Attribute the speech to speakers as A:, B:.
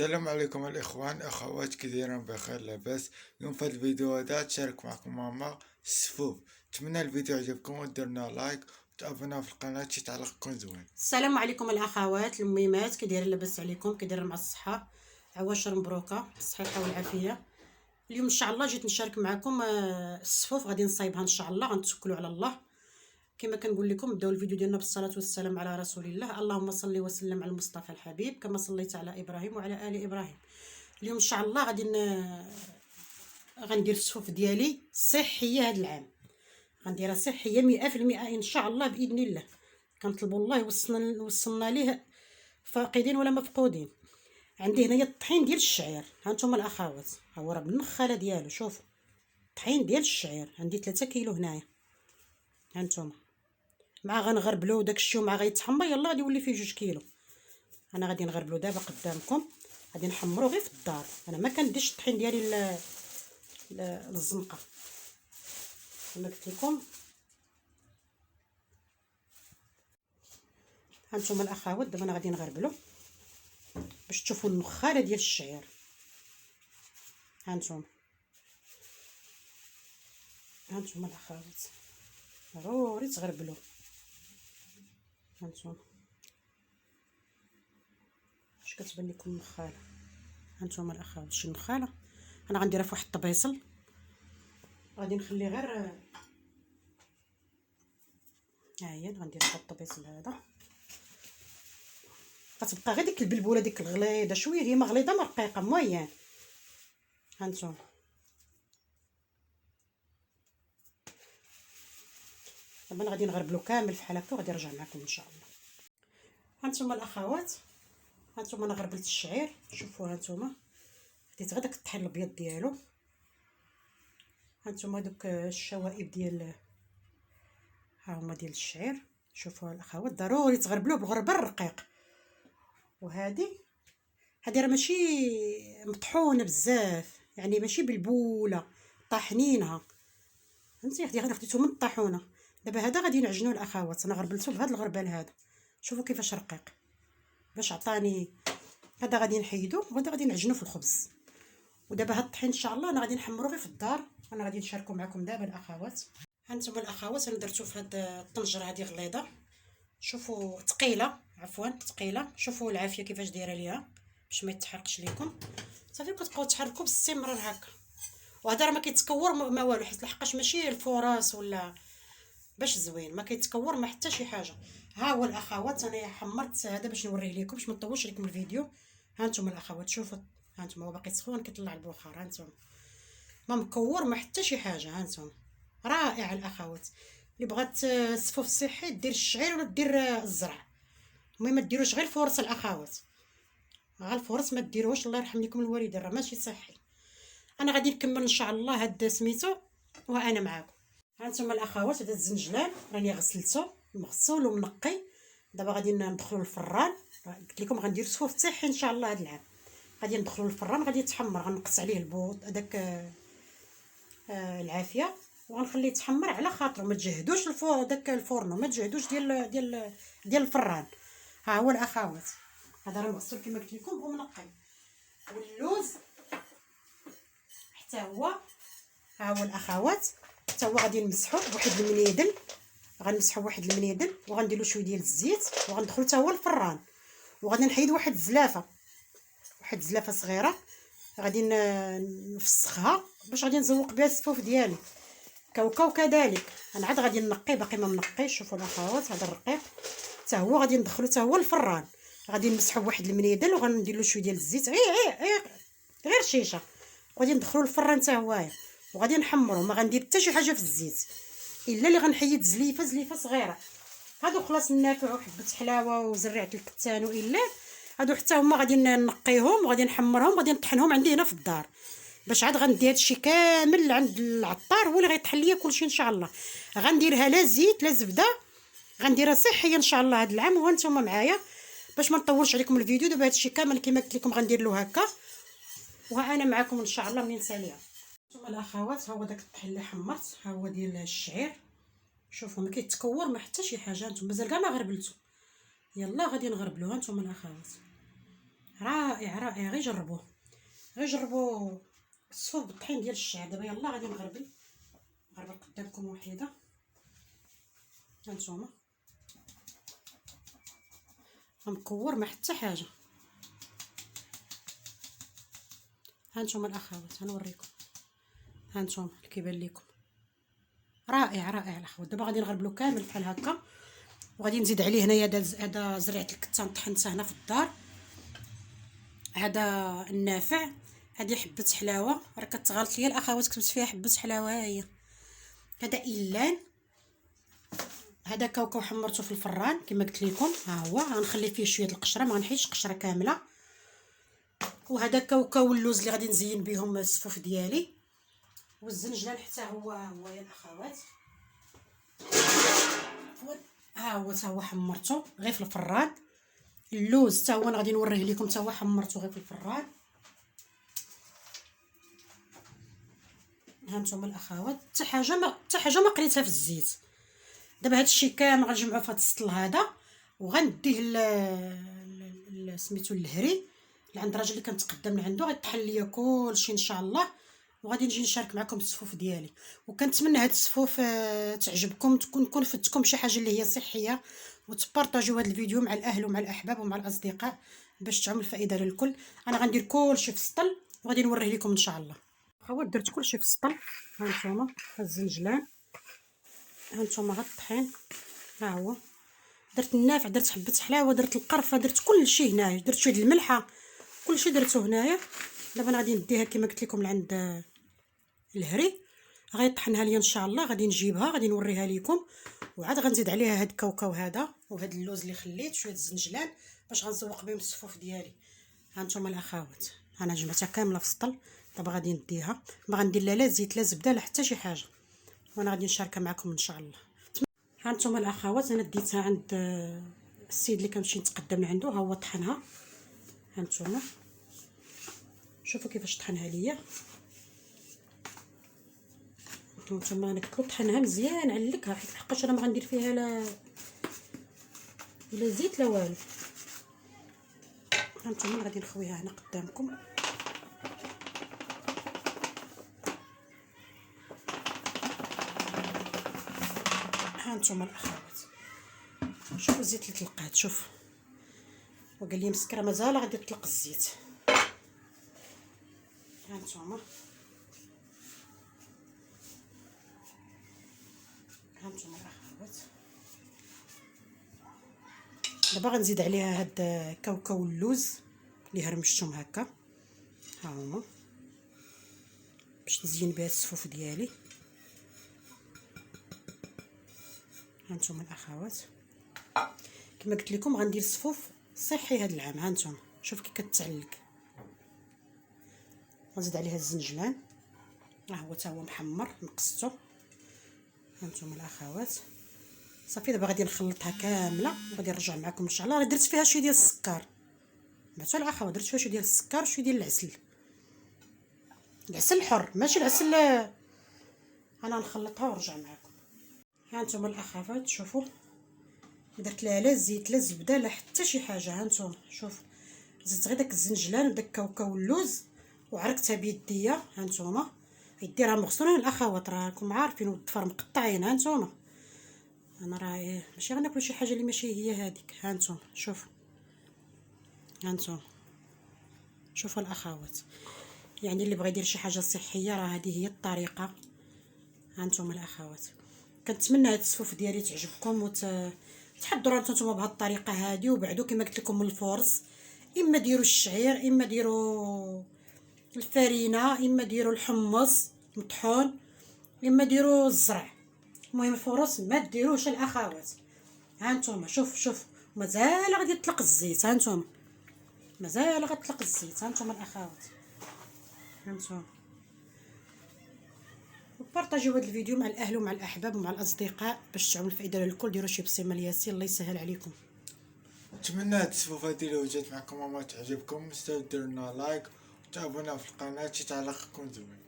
A: السلام عليكم الإخوان أخوات كثيرا بخير لاباس. اليوم في الفيديو هذا تشارك معكم ماما السفوف. نتمنى الفيديو عجبكم ودرنا لايك وتابعونا في القناة شي تعليق يكون زوين.
B: السلام عليكم الاخوات الميمات، كي دايرين لاباس عليكم؟ كي دايرين مع الصحه؟ عواشر مبروكه بالصحه والعافيه. اليوم ان شاء الله جيت نشارك معكم الصفوف غادي نصايبها ان شاء الله، غنتوكلوا على الله. كما كنقول لكم نبداو الفيديو ديالنا بالصلاه والسلام على رسول الله. اللهم صل وسلم على المصطفى الحبيب كما صليت على ابراهيم وعلى ال ابراهيم. اليوم ان شاء الله غندير الصفوف ديالي صحيه هذا العام، غنديرها صحيه 100% ان شاء الله باذن الله. كنطلبوا الله يوصلنا ليه فاقدين ولا مفقودين. عندي هنايا الطحين ديال الشعير، ها نتوما الاخوات، ها هو راه بالنخاله ديالو. شوفوا الطحين ديال الشعير عندي 3 كيلو هنايا، ها نتوما. مع غنغربلو داكشي ومع غيتحمر يلا غادي يولي فيه 2 كيلو. انا غادي نغربلو دابا قدامكم، غادي نحمرو غير في الدار. انا ما كنديرش الطحين ديالي للزنقه كما قلت لكم. هانتوما الاخوات دابا انا غادي نغربلو باش تشوفوا النخاله ديال الشعير. هانتوما الاخوات ضروري تغربلو. هانتوما اش كتبان لكم النخاله؟ هانتوما الاخوات شي النخاله. انا غنديرها في واحد الطبيصل، غادي نخلي غير ها هي غندير في الطبيصل هذا. غتبقى غير ديك البلبوله ديك الغليظه شويه، هي ما غليظه ما رقيقه موين. هانتوما دابا غادي نغربلو كامل في حالته وغادي نرجع معكم ان شاء الله. هانتوما الاخوات، هانتوما انا غربلت الشعير. شوفوا هانتوما خديت غير داك الطحين الابيض ديالو. هانتوما دوك الشوائب ديال ها هما ديال الشعير. شوفوا الاخوات ضروري تغربلوه بالغربه الرقيق. وهذه راه ماشي مطحونه بزاف، يعني ماشي بالبوله طاحنينها، فهمتي؟ غادي خديتو من الطاحونه. دابا هذا غادي نعجنوه الاخوات. انا غربلتو بهذا الغربال هذا، شوفوا كيفاش رقيق باش عطاني. هذا غادي نحيدو وهذا غادي نعجنو في الخبز. ودابا هاد الطحين ان شاء الله انا غادي نحمرو غير في الدار. انا غادي نشاركو معكم دابا الاخوات. هانتوما الاخوات انا درتو في هاد الطنجره هذه غليظه، شوفوا ثقيله، عفوا ثقيله. شوفوا العافيه كيفاش دايره ليها باش ما يتحرقش ليكم. صافي كتبقاو تحركوا باستمرار هكا. وهذا راه ما كيتكور ما والو، حيت لحقاش ماشي الفراس ولا باش زوين، ما كيتكور ما حتى شي حاجه. ها هو الاخوات انا حمرت هذا باش نوريه لكم باش ما نطولش لكم الفيديو. ها انتم الاخوات شوفوا، ها انتم هو باقي سخون كيطلع البخار. ها انتم ما مكور ما حتى شي حاجه. ها انتم رائع الاخوات. اللي بغات الصفوف صحي دير الشعير ولا دير الزرع، المهم ما ديروش غير الفرص الاخوات، غير الفرص ما ديروش. الله يرحم لكم الوالدين راه ماشي صحي. انا غادي نكمل ان شاء الله هاد سميتو وانا معاكم. هانتوما الاخوات هذا الزنجلان راني غسلته مغسول ومنقي. دابا غادي ندخلو للفران. قلت لكم غندير صفوف صحي ان شاء الله هذا العام. غادي ندخلو للفران غادي يتحمر، غنقص عليه البوط هذاك العافيه وغنخليه يتحمر على خاطرو. ما تجهدوش داك الفرن، ما تجهدوش ديال الفران. ها هو الاخوات هذا راه مغسول كما قلت لكم ومنقي. واللوز حتى هو، ها هو الاخوات حتى هو غادي نمسحو بواحد المنيدل. غنمسحو بواحد المنيدل وغنديرلو شويه ديال الزيت وغندخلو حتى هو الفران. وغادي نحيد واحد الزلافه صغيره غادي نفسخها باش غادي نزوق بها الصفوف ديالي. كاوكاو كذلك انا عاد غادي نقي، باقي ما منقيش. شوفوا الاخوات هذا الرقيق حتى هو غادي ندخلو حتى هو الفران. غادي نمسحو بواحد المنيدل وغنديرلو شويه ديال الزيت غير شيشه. وغادي ندخلو الفران حتى هوايا وغادي نحمرو. ما غندير حتى شي حاجه في الزيت الا اللي غنحيد زليفه صغيره. هادو خلاص النافع وحبه حلاوه وزريعه الكتان والا هادو حتى هما غادي نقيهم وغادي نحمرهم وغادي نطحنهم عندي هنا في الدار. باش عاد غندي هادشي كامل عند العطار هو اللي غيطحن ليا كلشي ان شاء الله. غنديرها لا زيت لا زبده، غنديرها صحيه ان شاء الله هاد العام. وهانتوما معايا باش ما نطولش عليكم الفيديو. دابا هادشي كامل كما قلت لكم غندير له هكا وانا معكم ان شاء الله منين ساليه. هانتوما الاخوات ها هو داك الطحين اللي حمرت، ها هو ديال الشعير. شوفوا ما كيتكور ما حتى شي حاجه. نتوما مازال كاع ما غربلتو. يلا غادي نغربلوها. نتوما الاخوات رائع رائع، غير جربوه، غير جربوا الصوب بالطحين ديال الشعر. دابا يلا غادي نغربل قدامكم وحيده. هانتوما غنكور ما حتى حاجه. هانتوما الاخوات غنوريكم، هانتوما كيبان لكم رائع رائع الاخوات. دابا غادي نغربلو كامل بحال هكا، وغادي نزيد عليه هنايا هذا زريعه الكتان طحنتها هنا في الدار، هذا النافع، هذه حبه حلاوه راه كتغلط ليا الاخوات، كتبت فيها حبه حلاوه ها هي. هذا إلان، هذا كاوكاو حمرته في الفران كما قلت لكم، ها هو غنخلي فيه شويه القشره، ما غنحيدش القشره كامله. وهذا كاوكاو اللوز اللي غادي نزين بهم الصفوف ديالي، والزنجلان حتى هو يا الاخوات، ها هو حمرته غير في الفران. اللوز حتى هو انا غادي نوريه لكم، حتى هو حمرته غير في الفران. هانتوما الاخوات حتى حاجه ما قريتها في الزيت. دابا هادشي كامل غنجمعو في هاد السطل هذا، وغنديه سميتو الهري اللي عند الراجل اللي كنتقدم من عنده، غيطحن ليا كلشي ان شاء الله، وغادي نجي نشارك معكم الصفوف ديالي. وكنتمنى هاد الصفوف تعجبكم، تكون فدتكم شي حاجه اللي هي صحيه، وتبارطاجيو هاد الفيديو مع الاهل ومع الاحباب ومع الاصدقاء باش تعم الفائده للكل. انا غندير كلشي في السطل وغادي نوريه لكم ان شاء الله. اخوات درت كلشي في السطل، هانتوما الزنجلان، هانتوما هاد الطحين، ها هو درت النافع، درت حبه حلاوه، درت القرفه، درت كلشي هنايا، درت شويه الملحه، كلشي درتو هنايا. دابا انا غادي نديها كما قلت لكم لعند الهري، غيطحنها ليا ان شاء الله، غادي نجيبها غادي نوريها لكم، وعاد غنزيد عليها هاد الكاوكاو هذا وهاد اللوز اللي خليت شويه الزنجلان باش غنزوق بهم الصفوف ديالي. هانتوما الاخوات انا جمعتها كامله في السطل، دابا غادي نديها، ما غندير لا زيت لا زبده لا حتى شي حاجه، وانا غادي نشاركها معكم ان شاء الله. هانتوما الاخوات انا ديتها عند السيد اللي كنمشي نتقدم عنده، ها هو طحنها، هانتوما شوفوا كيفاش طحنها ليا. نتوما انا قلت طحنها مزيان علكها، حيت لحقاش انا ما غندير فيها لا زيت لا والو. هانتوما غادي نخويها هنا قدامكم، هانتوما الاخوات شوفوا الزيت اللي طلقات، شوف وقال لي مسكره مازال غادي تطلق الزيت. هانتوما الاخوات دابا غنزيد عليها هاد كاوكاو اللوز اللي هرمشتهم هكا، ها هما باش نزين بها الصفوف ديالي. هانتوما الاخوات كما قلت لكم غندير صفوف صحي هاد العام. هانتوما شوف كي كتعلق، غنزيد عليها الزنجلان، ها هو حتى هو محمر نقصتو. هانتوما الاخوات صافي دابا غادي نخلطها كامله وغادي نرجع معكم ان شاء الله. راه درت فيها شويه ديال السكر، سمعتوا الاخوات، درت فيها شويه ديال السكر وشويه ديال العسل الحر ماشي العسل. انا نخلطها ونرجع معكم. هانتوما الاخوات شوفوا درت لها لا زيت لا زبده لا حتى شي حاجه. هانتوما شوف زدت غير داك الزنجلان وداك الكاوكاو اللوز وعرقتها بيديا. هانتوما يديرها مغسولين الاخوات، راكم عارفين، والضفر مقطعين. هانتوما انا راه ماشي غناكلوا شي حاجه اللي ماشي هي هذيك. هانتوما شوف، هانتوما شوفوا الاخوات، يعني اللي بغى يدير شي حاجه صحيه راه هذه هي الطريقه. هانتوما الاخوات كنتمنى هاد الصفوف ديالي تعجبكم تحضروا نتوما بهاد الطريقه هذه، وبعدو كما قلت لكم من الفرص، اما ديروا الشعير، اما ديروا الفرينه، اما ديروا الحمص مطحون، اما ديروا الزرع. المهم الفرص ما ديروش الاخوات. هانتوما شوف مازال غادي يطلق الزيت، هانتوما مازال غتطلق الزيت. هانتوما الاخوات هانتوما وبارطاجيو هذا الفيديو مع الاهل ومع الاحباب ومع الاصدقاء باش تعمل الفائده للكل. ديروا شي بصمه لياسين، الله يسهل عليكم.
A: نتمنى هاد الصفوف هادي لو جات معكم وما تعجبكم، مستعد ديروا لنا لايك وتابعونا في القناه، شي تعليقكم زوين.